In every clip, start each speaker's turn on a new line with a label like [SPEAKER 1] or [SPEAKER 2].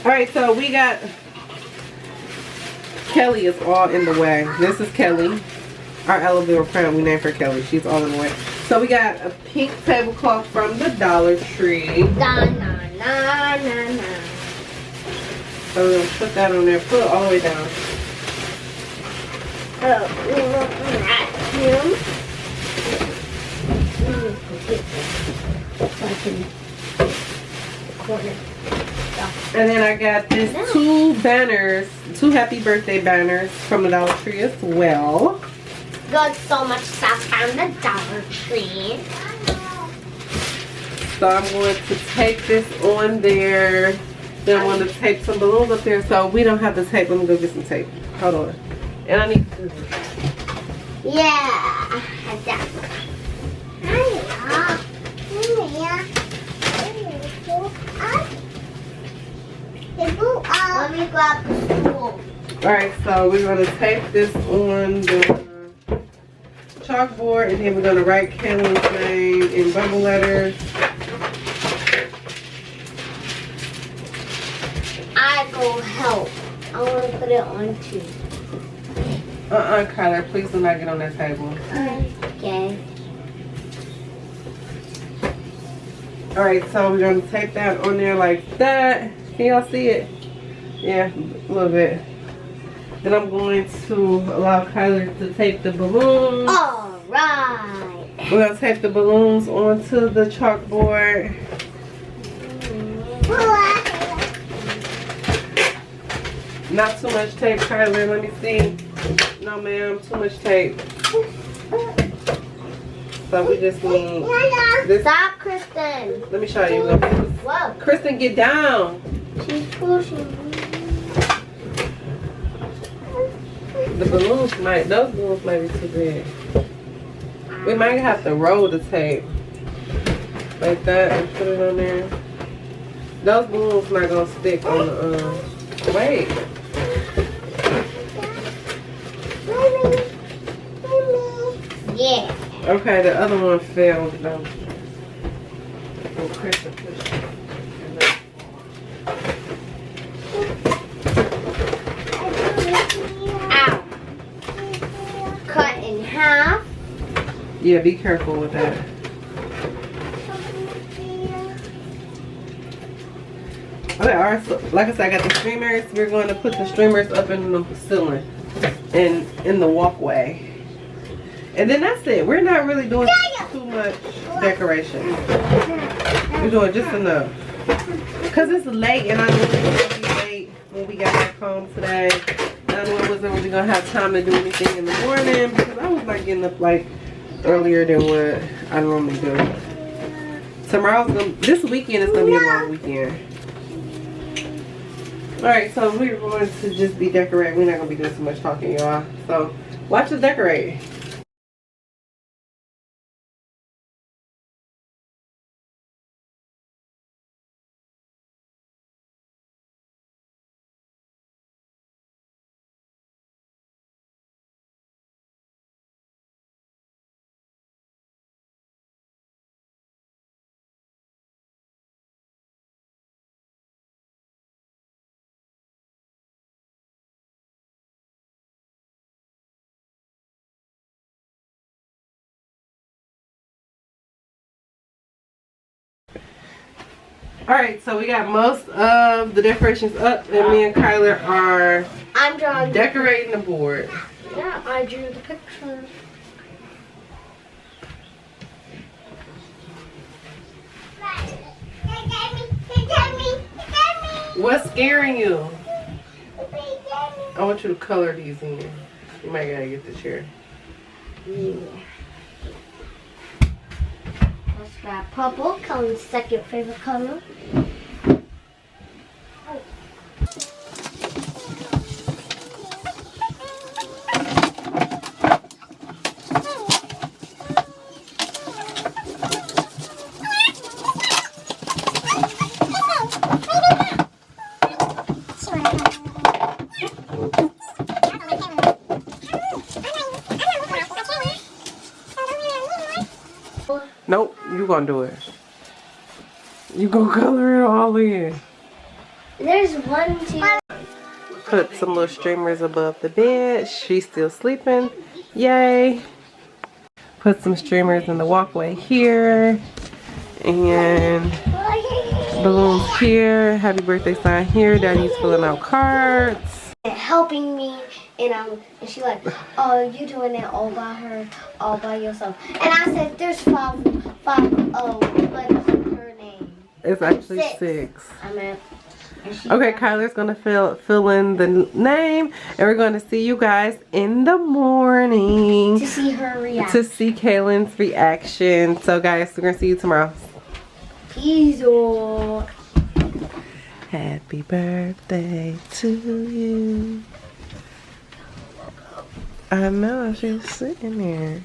[SPEAKER 1] Alright, so we got... Kelly is all in the way. This is Kelly. Our aloe vera plant, we named her Kelly. She's all in the way. So we got a pink tablecloth from the Dollar Tree.
[SPEAKER 2] Da, na, na, na, na.
[SPEAKER 1] So we're going to put that on there. Put it all the way down. And then I got these two banners, two happy birthday banners from the Dollar Tree as well.
[SPEAKER 2] Got so much stuff from the Dollar Tree.
[SPEAKER 1] So I'm going to tape this on there. Then I'm going to tape some balloons up there. So we don't have the tape. Let me go get some tape. Hold on. And I need to...
[SPEAKER 2] Yeah. Let me grab the stool.
[SPEAKER 1] Alright, so we're going to tape this on the chalkboard. And then we're going to write Kaylin's name in bubble letters.
[SPEAKER 2] I go help. I want to put it on too.
[SPEAKER 1] Kyler, please do not get on that table.
[SPEAKER 2] Okay.
[SPEAKER 1] Alright, so we're going to tape that on there like that. Can y'all see it? Yeah, a little bit. Then I'm going to allow Kyler to tape the balloons.
[SPEAKER 2] Alright.
[SPEAKER 1] We're going to tape the balloons onto the chalkboard. Not too much tape, Kyler. Let me see. No, ma'am. Too much tape. So we just need this.
[SPEAKER 2] Stop, Kristen.
[SPEAKER 1] Let me show you.
[SPEAKER 2] Whoa.
[SPEAKER 1] Kristen, get down.
[SPEAKER 2] She's pushing.
[SPEAKER 1] The balloons those balloons might be too big. We might have to roll the tape like that and put it on there. Those balloons not gonna stick on the wait.
[SPEAKER 2] Yeah.
[SPEAKER 1] Okay, the other one failed though. Oh, Kristen pushed it.
[SPEAKER 2] Ow. Cut in half.
[SPEAKER 1] Yeah, be careful with that. Okay, alright, so like I said, I got the streamers. We're going to put the streamers up in the ceiling and in the walkway. And then that's it. We're not really doing too much decoration. We're doing just enough. Because it's late and I knew it was going to be late when we got back home today. And I knew I wasn't really going to have time to do anything in the morning because I was like getting up like earlier than what I normally do. This weekend is going to be a long weekend. Alright, so we're going to just be decorating. We're not going to be doing so much talking, y'all. So, watch us decorate. Alright, so we got most of the decorations up, and me and Kyler are decorating the board.
[SPEAKER 2] Yeah, I drew the picture.
[SPEAKER 1] What's scaring you? I want you to color these in. You might gotta get the chair.
[SPEAKER 2] Yeah. Let's grab purple, Kelly's second favorite color.
[SPEAKER 1] Nope, you gonna do it. You gonna color it all in.
[SPEAKER 2] There's 1, 2.
[SPEAKER 1] Put some little streamers above the bed. She's still sleeping. Yay. Put some streamers in the walkway here. And balloons here. Happy birthday sign here. Daddy's filling out cards.
[SPEAKER 2] Helping me, and she's like, oh, you're doing it all by yourself. And I said, there's five letters in her name.
[SPEAKER 1] It's actually 6.
[SPEAKER 2] I meant.
[SPEAKER 1] Okay, Kyler's gonna fill in the name, and we're gonna see you guys in the morning
[SPEAKER 2] To see her react.
[SPEAKER 1] to see Kaylin's reaction. So, guys, we're gonna see you tomorrow.
[SPEAKER 2] Peace out.
[SPEAKER 1] Happy birthday to you. I know, she's sitting there.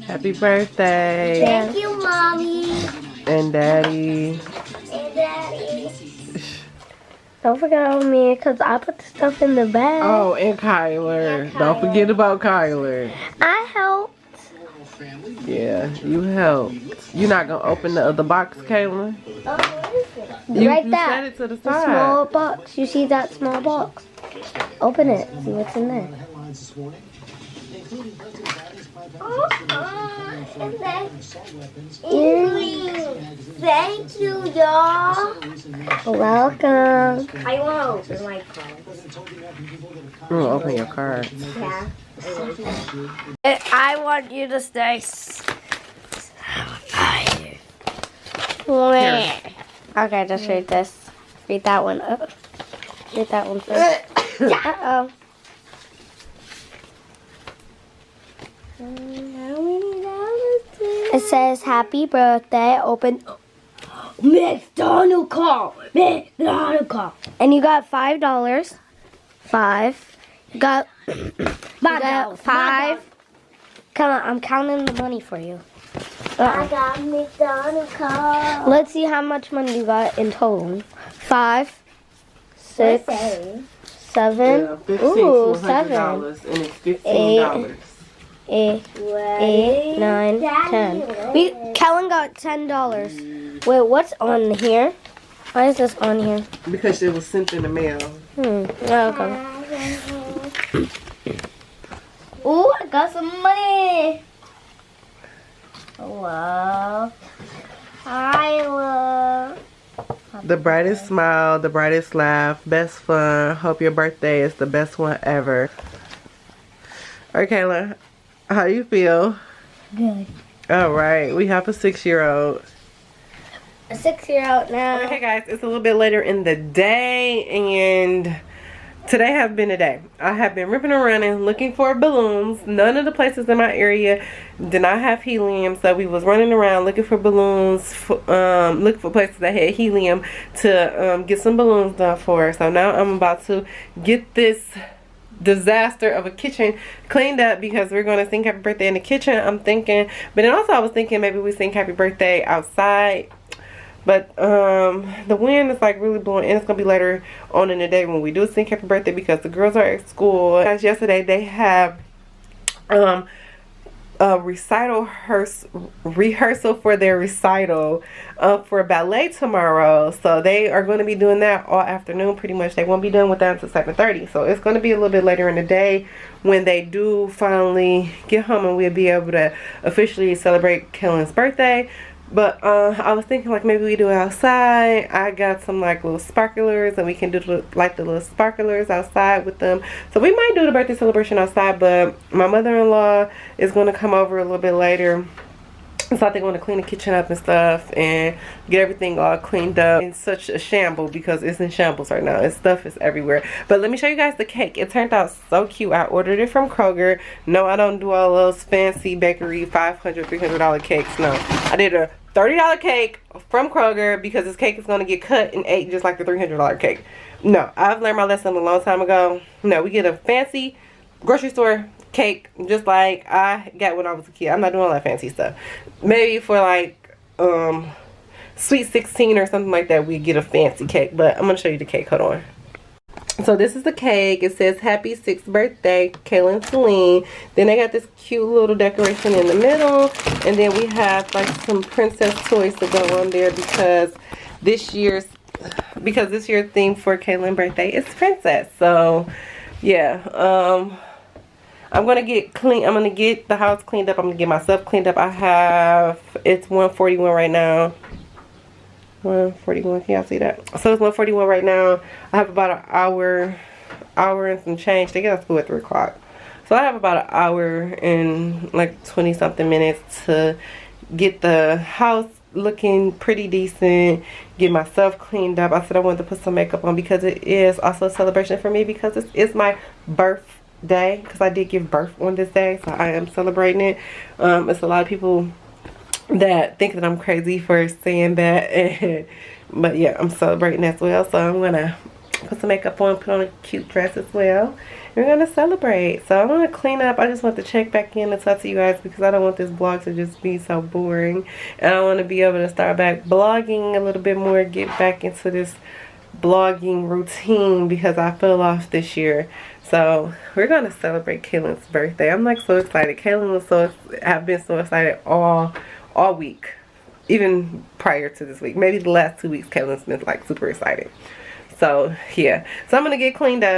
[SPEAKER 1] Happy birthday.
[SPEAKER 2] Thank you, Mommy.
[SPEAKER 1] And Daddy.
[SPEAKER 2] And Daddy. Don't forget about me, because I put the stuff in the bag.
[SPEAKER 1] Oh, and Kyler.
[SPEAKER 2] And
[SPEAKER 1] Don't forget about Kyler.
[SPEAKER 2] I helped.
[SPEAKER 1] Yeah, you helped. You're not going to open the other box, Kaylin?
[SPEAKER 2] Oh, what is it?
[SPEAKER 1] You
[SPEAKER 2] Right there.
[SPEAKER 1] set it to the
[SPEAKER 2] The
[SPEAKER 1] side.
[SPEAKER 2] small box. You see that small box? Open it. See what's in there. Thank you, y'all. Welcome. I want to open my card.
[SPEAKER 1] Open your card.
[SPEAKER 2] Yeah. I want you to stay. Okay, just read this. Read that one. Read that one first. Uh-oh. It says, happy birthday, open McDonald's call. McDonald's call. And you got $5. 5. You got, $5. Come on, I'm counting the money for you. I got McDonald's call. Let's see how much money you got in total. 5, 6, 7.
[SPEAKER 1] Yeah, 15
[SPEAKER 2] Ooh,
[SPEAKER 1] to $100,
[SPEAKER 2] 7.
[SPEAKER 1] and it's $15.
[SPEAKER 2] 8, 9, 10. Kaylin got $10. Wait, what's on here? Why is this on here?
[SPEAKER 1] Because it was sent in the mail.
[SPEAKER 2] Okay. Ooh, I got some money. Hello. Hi,
[SPEAKER 1] The brightest smile, the brightest laugh, best fun. Hope your birthday is the best one ever. Alright, Kayla, how you feel?
[SPEAKER 2] Good.
[SPEAKER 1] Alright, we have a 6-year-old.
[SPEAKER 2] A 6-year-old now.
[SPEAKER 1] Okay, guys, it's a little bit later in the day, and today has been a day. I have been ripping around and looking for balloons. None of the places in my area did not have helium, so we was running around looking for balloons, looking for places that had helium to get some balloons done for. So now I'm about to get this disaster of a kitchen cleaned up, because we're going to sing happy birthday in the kitchen, I'm thinking. But then also I was thinking maybe we sing happy birthday outside. But the wind is like really blowing, and it's gonna be later on in the day when we do sing happy birthday, because the girls are at school. Guys, yesterday they have a rehearsal for their recital for ballet tomorrow. So they are going to be doing that all afternoon pretty much. They won't be done with that until 7:30. So it's going to be a little bit later in the day when they do finally get home, and we'll be able to officially celebrate Kaylin's birthday. But I was thinking like maybe we do it outside. I got some like little sparklers, and we can do like the little sparklers outside with them. So we might do the birthday celebration outside, but my mother-in-law is going to come over a little bit later. So I think I want to clean the kitchen up and stuff and get everything all cleaned up. In such a shambles, because it's in shambles right now. Its stuff is everywhere. But let me show you guys the cake. It turned out so cute. I ordered it from Kroger. No, I don't do all those fancy bakery $500, $300 cakes. No, I did a $30 cake from Kroger, because this cake is going to get cut and ate just like the $300 cake. No, I've learned my lesson a long time ago. No, we get a fancy grocery store cake just like I got when I was a kid. I'm not doing all that fancy stuff. Maybe for like sweet 16 or something like that, we get a fancy cake. But I'm gonna show you the cake. Hold on. So this is the cake. It says happy 6th birthday, Kaylin Celine. Then they got this cute little decoration in the middle, and then we have like some princess toys to go on there because this year's theme for Kaylin's birthday is princess. So yeah, I'm gonna get clean. I'm gonna get the house cleaned up. I'm gonna get myself cleaned up. It's 1:41 right now. 1:41, can y'all see that? So it's 1:41 right now. I have about an hour and some change. They get out of school at 3 o'clock. So I have about an hour and like 20 something minutes to get the house looking pretty decent, get myself cleaned up. I said I wanted to put some makeup on because it is also a celebration for me because it's my birthday, because I did give birth on this day, so I am celebrating it. It's a lot of people that think that I'm crazy for saying that, but yeah, I'm celebrating as well. So I'm gonna put some makeup on, put on a cute dress as well. We're gonna celebrate. So I'm gonna clean up. I just want to check back in and talk to you guys because I don't want this vlog to just be so boring, and I want to be able to start back blogging a little bit more, get back into this blogging routine because I fell off this year. So we're gonna celebrate Kaylin's birthday. I'm like so excited. Kaylin have been so excited all week, even prior to this week. Maybe the last 2 weeks Kaylin's been like super excited. So yeah, so I'm gonna get cleaned up.